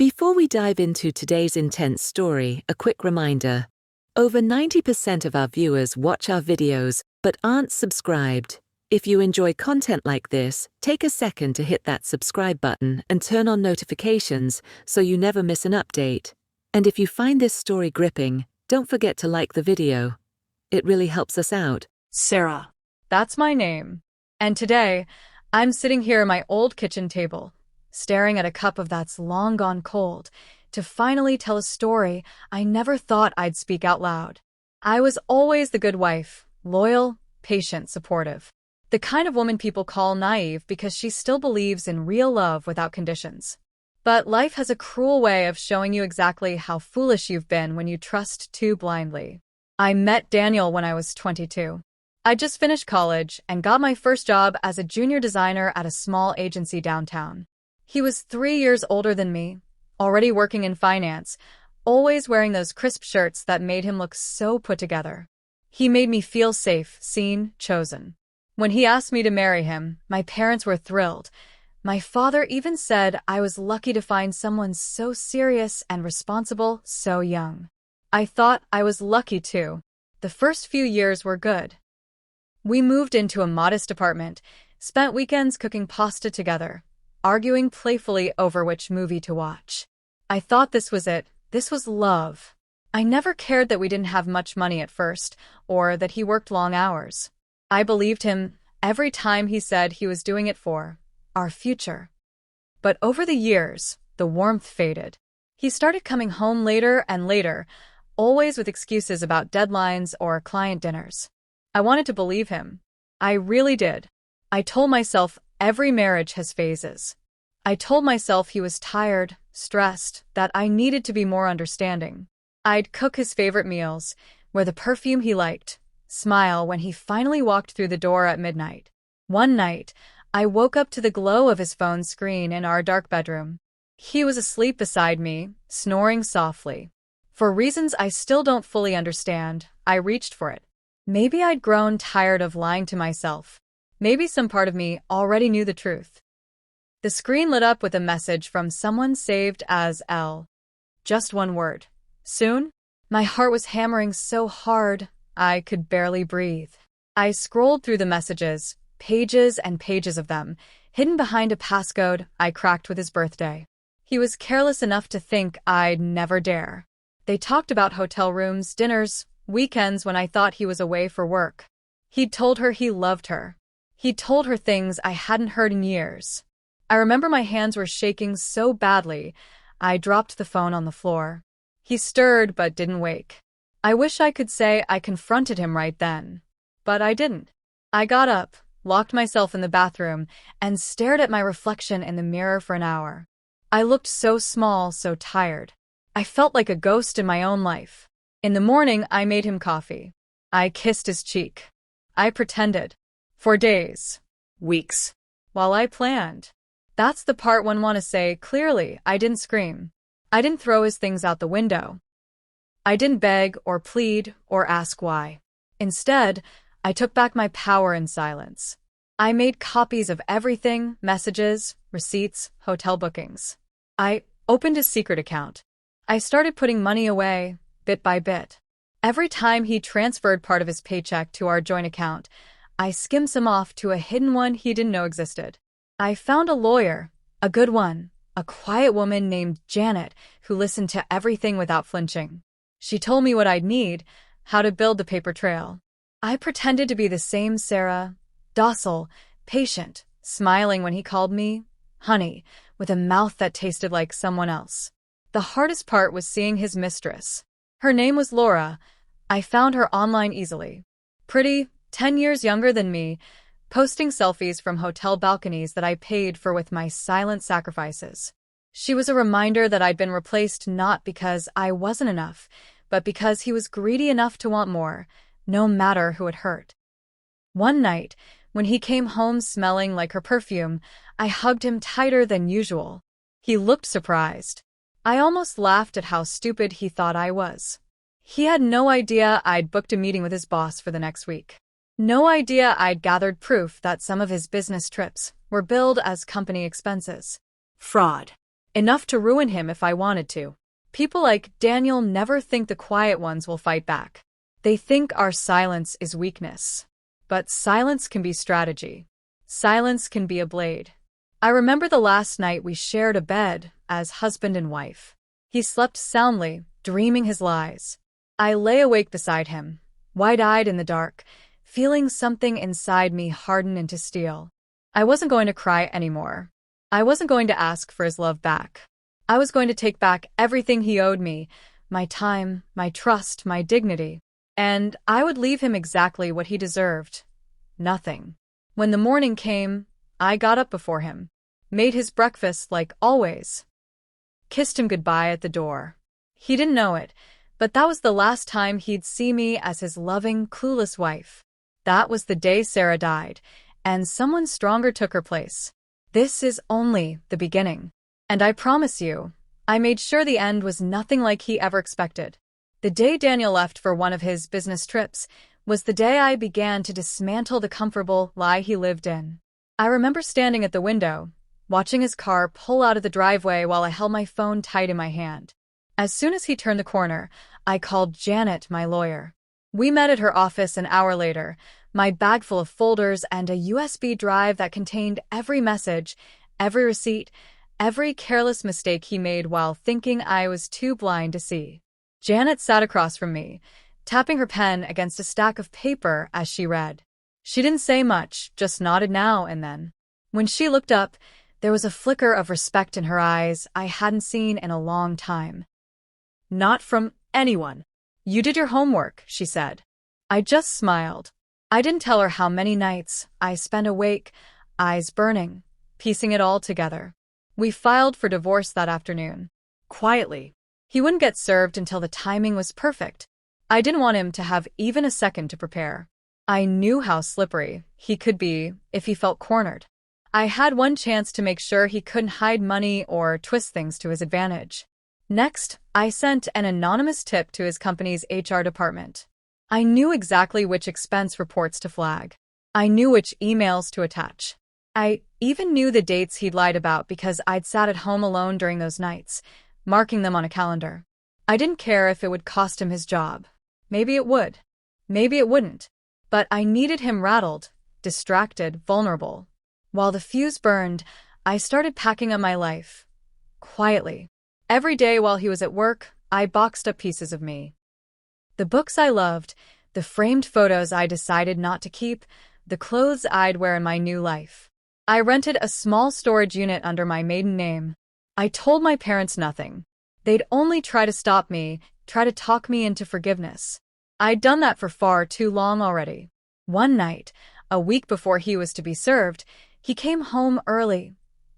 Before we dive into today's intense story, a quick reminder. Over 90% of our viewers watch our videos but aren't subscribed. If you enjoy content like this, take a second to hit that subscribe button and turn on notifications so you never miss an update. And if you find this story gripping, don't forget to like the video. It really helps us out. Sarah. That's my name. And today, I'm sitting here at my old kitchen table, staring at a cup of that's long gone cold, to finally tell a story I never thought I'd speak out loud. I was always the good wife, loyal, patient, supportive. The kind of woman people call naive because she still believes in real love without conditions. But life has a cruel way of showing you exactly how foolish you've been when you trust too blindly. I met Daniel when I was 22. I just finished college and got my first job as a junior designer at a small agency downtown. He was 3 years older than me, already working in finance, always wearing those crisp shirts that made him look so put together. He made me feel safe, seen, chosen. When he asked me to marry him, my parents were thrilled. My father even said I was lucky to find someone so serious and responsible so young. I thought I was lucky too. The first few years were good. We moved into a modest apartment, spent weekends cooking pasta together, arguing playfully over which movie to watch. I thought this was it. This was love. I never cared that we didn't have much money at first, or that he worked long hours. I believed him every time he said he was doing it for our future. But over the years, the warmth faded. He started coming home later and later, always with excuses about deadlines or client dinners. I wanted to believe him. I really did. I told myself every marriage has phases. I told myself he was tired, stressed, that I needed to be more understanding. I'd cook his favorite meals, wear the perfume he liked, smile when he finally walked through the door at midnight. One night, I woke up to the glow of his phone screen in our dark bedroom. He was asleep beside me, snoring softly. For reasons I still don't fully understand, I reached for it. Maybe I'd grown tired of lying to myself. Maybe some part of me already knew the truth. The screen lit up with a message from someone saved as L. Just one word. Soon? My heart was hammering so hard, I could barely breathe. I scrolled through the messages, pages and pages of them, hidden behind a passcode I cracked with his birthday. He was careless enough to think I'd never dare. They talked about hotel rooms, dinners, weekends when I thought he was away for work. He'd told her he loved her. He'd told her things I hadn't heard in years. I remember my hands were shaking so badly, I dropped the phone on the floor. He stirred but didn't wake. I wish I could say I confronted him right then, but I didn't. I got up, locked myself in the bathroom, and stared at my reflection in the mirror for an hour. I looked so small, so tired. I felt like a ghost in my own life. In the morning, I made him coffee. I kissed his cheek. I pretended. For days. Weeks. While I planned. That's the part one wants to say clearly. I didn't scream. I didn't throw his things out the window. I didn't beg or plead or ask why. Instead, I took back my power in silence. I made copies of everything, messages, receipts, hotel bookings. I opened a secret account. I started putting money away, bit by bit. Every time he transferred part of his paycheck to our joint account, I skimmed some off to a hidden one he didn't know existed. I found a lawyer, a good one, a quiet woman named Janet who listened to everything without flinching. She told me what I'd need, how to build the paper trail. I pretended to be the same Sarah, docile, patient, smiling when he called me honey, with a mouth that tasted like someone else. The hardest part was seeing his mistress. Her name was Laura. I found her online easily. Pretty, 10 years younger than me, posting selfies from hotel balconies that I paid for with my silent sacrifices. She was a reminder that I'd been replaced not because I wasn't enough, but because he was greedy enough to want more, no matter who it hurt. One night, when he came home smelling like her perfume, I hugged him tighter than usual. He looked surprised. I almost laughed at how stupid he thought I was. He had no idea I'd booked a meeting with his boss for the next week. No idea I'd gathered proof that some of his business trips were billed as company expenses. Fraud. Enough to ruin him if I wanted to. People like Daniel never think the quiet ones will fight back. They think our silence is weakness. But silence can be strategy. Silence can be a blade. I remember the last night we shared a bed as husband and wife. He slept soundly, dreaming his lies. I lay awake beside him, wide-eyed in the dark, feeling something inside me harden into steel. I wasn't going to cry anymore. I wasn't going to ask for his love back. I was going to take back everything he owed me, my time, my trust, my dignity. And I would leave him exactly what he deserved. Nothing. When the morning came, I got up before him, made his breakfast like always, kissed him goodbye at the door. He didn't know it, but that was the last time he'd see me as his loving, clueless wife. That was the day Sarah died, and someone stronger took her place. This is only the beginning. And I promise you, I made sure the end was nothing like he ever expected. The day Daniel left for one of his business trips was the day I began to dismantle the comfortable lie he lived in. I remember standing at the window, watching his car pull out of the driveway while I held my phone tight in my hand. As soon as he turned the corner, I called Janet, my lawyer. We met at her office an hour later, my bag full of folders and a USB drive that contained every message, every receipt, every careless mistake he made while thinking I was too blind to see. Janet sat across from me, tapping her pen against a stack of paper as she read. She didn't say much, just nodded now and then. When she looked up, there was a flicker of respect in her eyes I hadn't seen in a long time. "Not from anyone. You did your homework," she said. I just smiled. I didn't tell her how many nights I spent awake, eyes burning, piecing it all together. We filed for divorce that afternoon. Quietly. He wouldn't get served until the timing was perfect. I didn't want him to have even a second to prepare. I knew how slippery he could be if he felt cornered. I had one chance to make sure he couldn't hide money or twist things to his advantage. Next, I sent an anonymous tip to his company's HR department. I knew exactly which expense reports to flag. I knew which emails to attach. I even knew the dates he'd lied about because I'd sat at home alone during those nights, marking them on a calendar. I didn't care if it would cost him his job. Maybe it would. Maybe it wouldn't. But I needed him rattled, distracted, vulnerable. While the fuse burned, I started packing up my life. Quietly. Every day while he was at work, I boxed up pieces of me. The books I loved, the framed photos I decided not to keep, the clothes I'd wear in my new life. I rented a small storage unit under my maiden name. I told my parents nothing. They'd only try to stop me, try to talk me into forgiveness. I'd done that for far too long already. One night, a week before he was to be served, he came home early,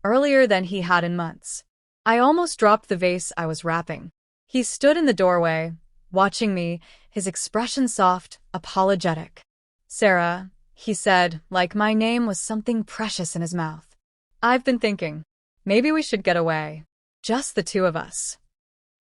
earlier than he had in months. I almost dropped the vase I was wrapping. He stood in the doorway, watching me, his expression soft, apologetic. "Sarah," he said, like my name was something precious in his mouth. "I've been thinking. Maybe we should get away. Just the two of us."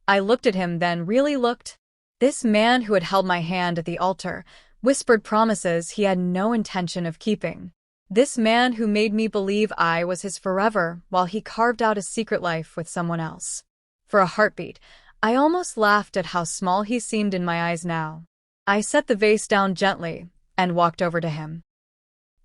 I looked at him, then really looked. This man who had held my hand at the altar, whispered promises he had no intention of keeping. This man who made me believe I was his forever while he carved out a secret life with someone else. For a heartbeat, I almost laughed at how small he seemed in my eyes now. I set the vase down gently and walked over to him.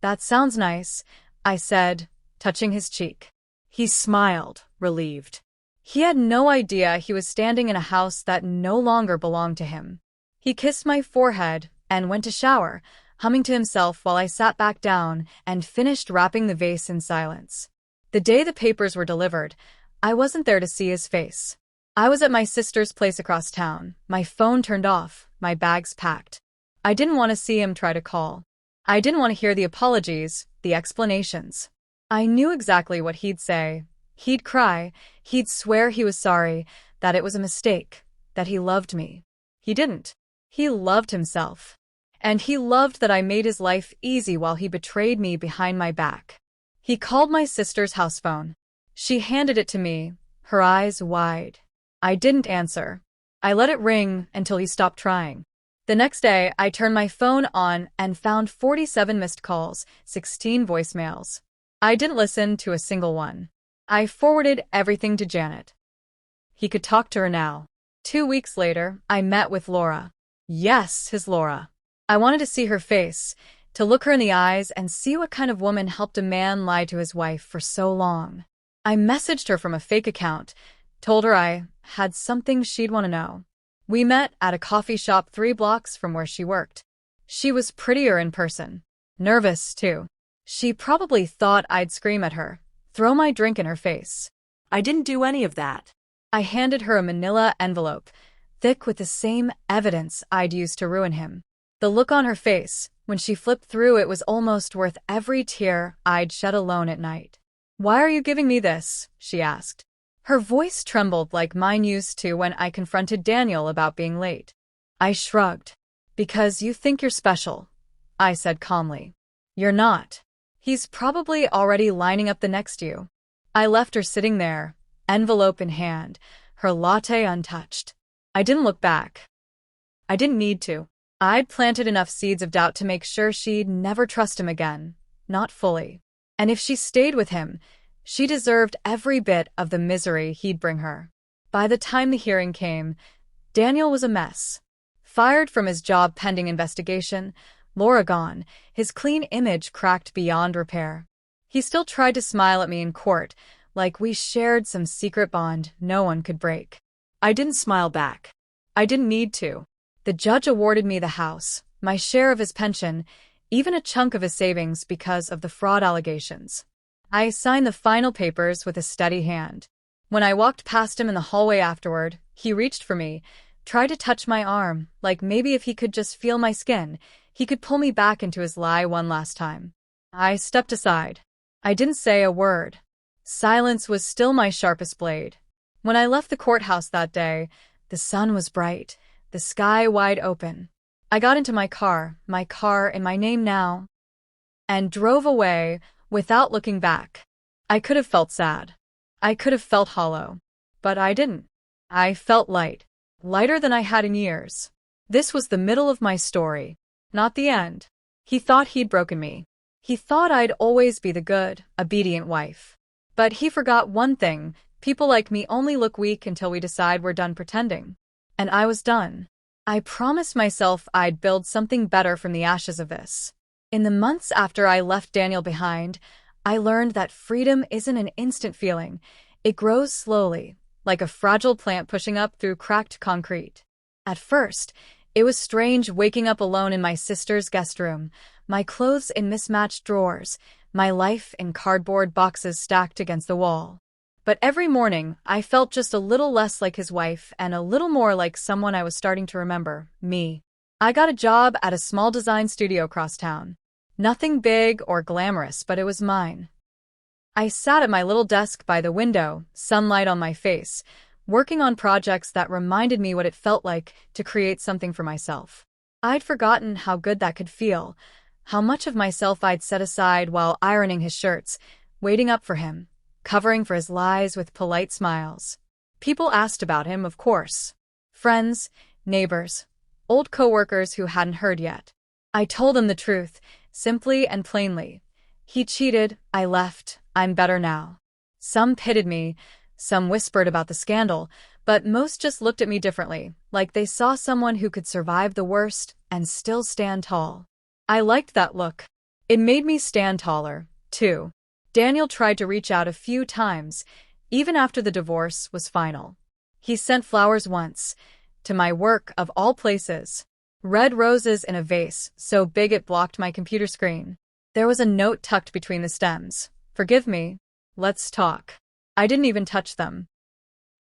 "That sounds nice," I said, touching his cheek. He smiled, relieved. He had no idea he was standing in a house that no longer belonged to him. He kissed my forehead and went to shower, humming to himself while I sat back down and finished wrapping the vase in silence. The day the papers were delivered, I wasn't there to see his face. I was at my sister's place across town, my phone turned off, my bags packed. I didn't want to see him try to call. I didn't want to hear the apologies, the explanations. I knew exactly what he'd say. He'd cry, he'd swear he was sorry, that it was a mistake, that he loved me. He didn't. He loved himself. And he loved that I made his life easy while he betrayed me behind my back. He called my sister's house phone. She handed it to me, her eyes wide. I didn't answer. I let it ring until he stopped trying. The next day, I turned my phone on and found 47 missed calls, 16 voicemails. I didn't listen to a single one. I forwarded everything to Janet. He could talk to her now. 2 weeks later, I met with Laura. Yes, his Laura. I wanted to see her face, to look her in the eyes and see what kind of woman helped a man lie to his wife for so long. I messaged her from a fake account, told her I had something she'd want to know. We met at a coffee shop 3 blocks from where she worked. She was prettier in person. Nervous, too. She probably thought I'd scream at her, throw my drink in her face. I didn't do any of that. I handed her a manila envelope, thick with the same evidence I'd used to ruin him. The look on her face, when she flipped through it, was almost worth every tear I'd shed alone at night. "Why are you giving me this?" she asked. Her voice trembled like mine used to when I confronted Daniel about being late. I shrugged. "Because you think you're special," I said calmly. "You're not. He's probably already lining up the next you." I left her sitting there, envelope in hand, her latte untouched. I didn't look back. I didn't need to. I'd planted enough seeds of doubt to make sure she'd never trust him again. Not fully. And if she stayed with him, she deserved every bit of the misery he'd bring her. By the time the hearing came, Daniel was a mess. Fired from his job pending investigation, Laura gone, his clean image cracked beyond repair. He still tried to smile at me in court, like we shared some secret bond no one could break. I didn't smile back. I didn't need to. The judge awarded me the house, my share of his pension, even a chunk of his savings because of the fraud allegations. I signed the final papers with a steady hand. When I walked past him in the hallway afterward, he reached for me, tried to touch my arm, like maybe if he could just feel my skin, he could pull me back into his lie one last time. I stepped aside. I didn't say a word. Silence was still my sharpest blade. When I left the courthouse that day, the sun was bright, the sky wide open. I got into my car in my name now, and drove away without looking back. I could have felt sad. I could have felt hollow. But I didn't. I felt light. Lighter than I had in years. This was the middle of my story, not the end. He thought he'd broken me. He thought I'd always be the good, obedient wife. But he forgot one thing: people like me only look weak until we decide we're done pretending. And I was done. I promised myself I'd build something better from the ashes of this. In the months after I left Daniel behind, I learned that freedom isn't an instant feeling. It grows slowly, like a fragile plant pushing up through cracked concrete. At first, it was strange waking up alone in my sister's guest room, my clothes in mismatched drawers, my life in cardboard boxes stacked against the wall. But every morning, I felt just a little less like his wife and a little more like someone I was starting to remember, me. I got a job at a small design studio across town. Nothing big or glamorous, but it was mine. I sat at my little desk by the window, sunlight on my face, working on projects that reminded me what it felt like to create something for myself. I'd forgotten how good that could feel, how much of myself I'd set aside while ironing his shirts, waiting up for him, covering for his lies with polite smiles. People asked about him, of course. Friends, neighbors, old coworkers who hadn't heard yet. I told them the truth, simply and plainly. He cheated, I left, I'm better now. Some pitied me, some whispered about the scandal, but most just looked at me differently, like they saw someone who could survive the worst and still stand tall. I liked that look. It made me stand taller, too. Daniel tried to reach out a few times, even after the divorce was final. He sent flowers once, to my work of all places. Red roses in a vase, so big it blocked my computer screen. There was a note tucked between the stems. "Forgive me. Let's talk." I didn't even touch them.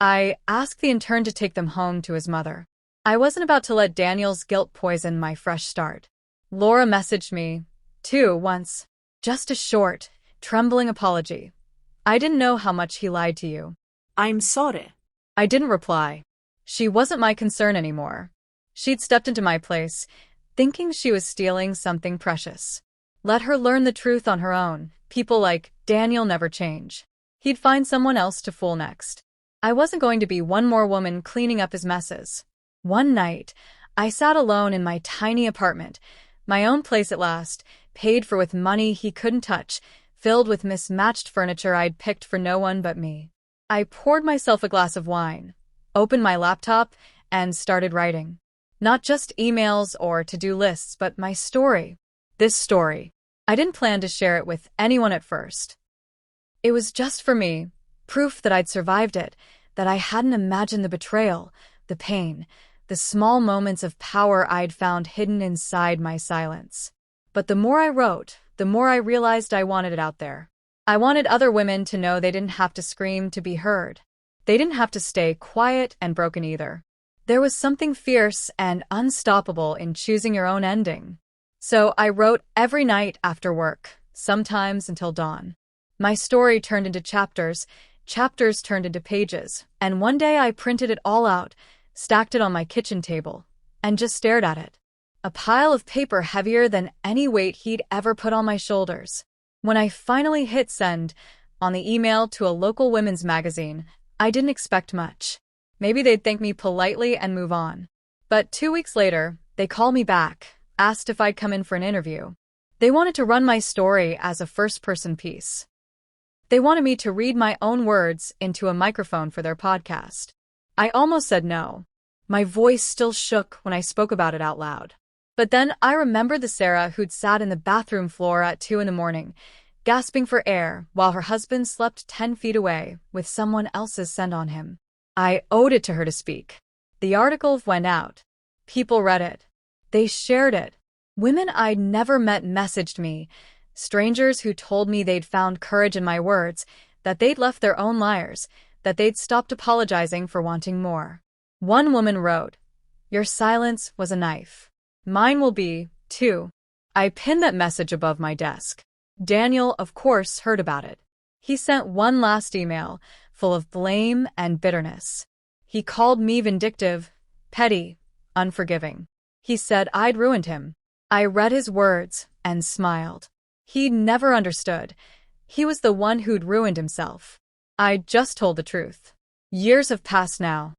I asked the intern to take them home to his mother. I wasn't about to let Daniel's guilt poison my fresh start. Laura messaged me, too, once. Just a short, trembling apology. "I didn't know how much he lied to you." I'm sorry. I didn't reply. She wasn't my concern anymore. She'd stepped into my place, thinking she was stealing something precious. Let her learn the truth on her own. People like Daniel never change. He'd find someone else to fool next. I wasn't going to be one more woman cleaning up his messes. One night, I sat alone in my tiny apartment, my own place at last, paid for with money he couldn't touch, filled with mismatched furniture I'd picked for no one but me. I poured myself a glass of wine, opened my laptop, and started writing. Not just emails or to-do lists, but my story. This story. I didn't plan to share it with anyone at first. It was just for me, proof that I'd survived it, that I hadn't imagined the betrayal, the pain, the small moments of power I'd found hidden inside my silence. But the more I wrote, the more I realized I wanted it out there. I wanted other women to know they didn't have to scream to be heard. They didn't have to stay quiet and broken either. There was something fierce and unstoppable in choosing your own ending. So I wrote every night after work, sometimes until dawn. My story turned into chapters, chapters turned into pages, and one day I printed it all out, stacked it on my kitchen table, and just stared at it. A pile of paper heavier than any weight he'd ever put on my shoulders. When I finally hit send on the email to a local women's magazine, I didn't expect much. Maybe they'd thank me politely and move on. But 2 weeks later, they called me back, asked if I'd come in for an interview. They wanted to run my story as a first-person piece. They wanted me to read my own words into a microphone for their podcast. I almost said no. My voice still shook when I spoke about it out loud. But then I remembered the Sarah who'd sat in the bathroom floor at 2 a.m, gasping for air while her husband slept 10 feet away with someone else's scent on him. I owed it to her to speak. The article went out. People read it. They shared it. Women I'd never met messaged me, strangers who told me they'd found courage in my words, that they'd left their own liars, that they'd stopped apologizing for wanting more. One woman wrote, "Your silence was a knife. Mine will be, too." I pinned that message above my desk. Daniel, of course, heard about it. He sent one last email, full of blame and bitterness. He called me vindictive, petty, unforgiving. He said I'd ruined him. I read his words and smiled. He'd never understood. He was the one who'd ruined himself. I just told the truth. Years have passed now.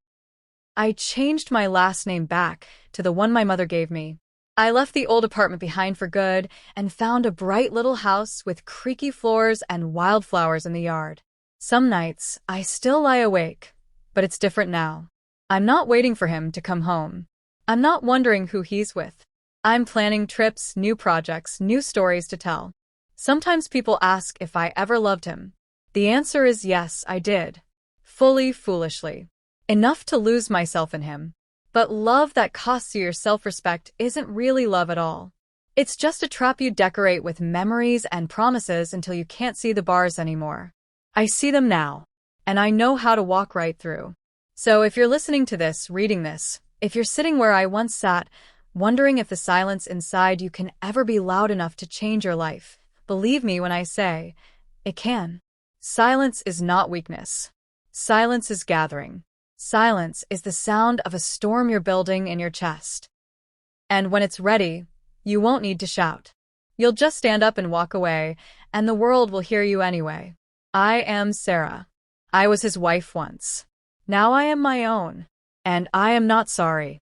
I changed my last name back to the one my mother gave me. I left the old apartment behind for good and found a bright little house with creaky floors and wildflowers in the yard. Some nights, I still lie awake, but it's different now. I'm not waiting for him to come home. I'm not wondering who he's with. I'm planning trips, new projects, new stories to tell. Sometimes people ask if I ever loved him. The answer is yes, I did. Fully, foolishly. Enough to lose myself in him. But love that costs you your self-respect isn't really love at all. It's just a trap you decorate with memories and promises until you can't see the bars anymore. I see them now, and I know how to walk right through. So if you're listening to this, reading this, if you're sitting where I once sat, wondering if the silence inside you can ever be loud enough to change your life, believe me when I say, it can. Silence is not weakness. Silence is gathering. Silence is the sound of a storm you're building in your chest. And when it's ready, you won't need to shout. You'll just stand up and walk away, and the world will hear you anyway. I am Sarah. I was his wife once. Now I am my own. And I am not sorry.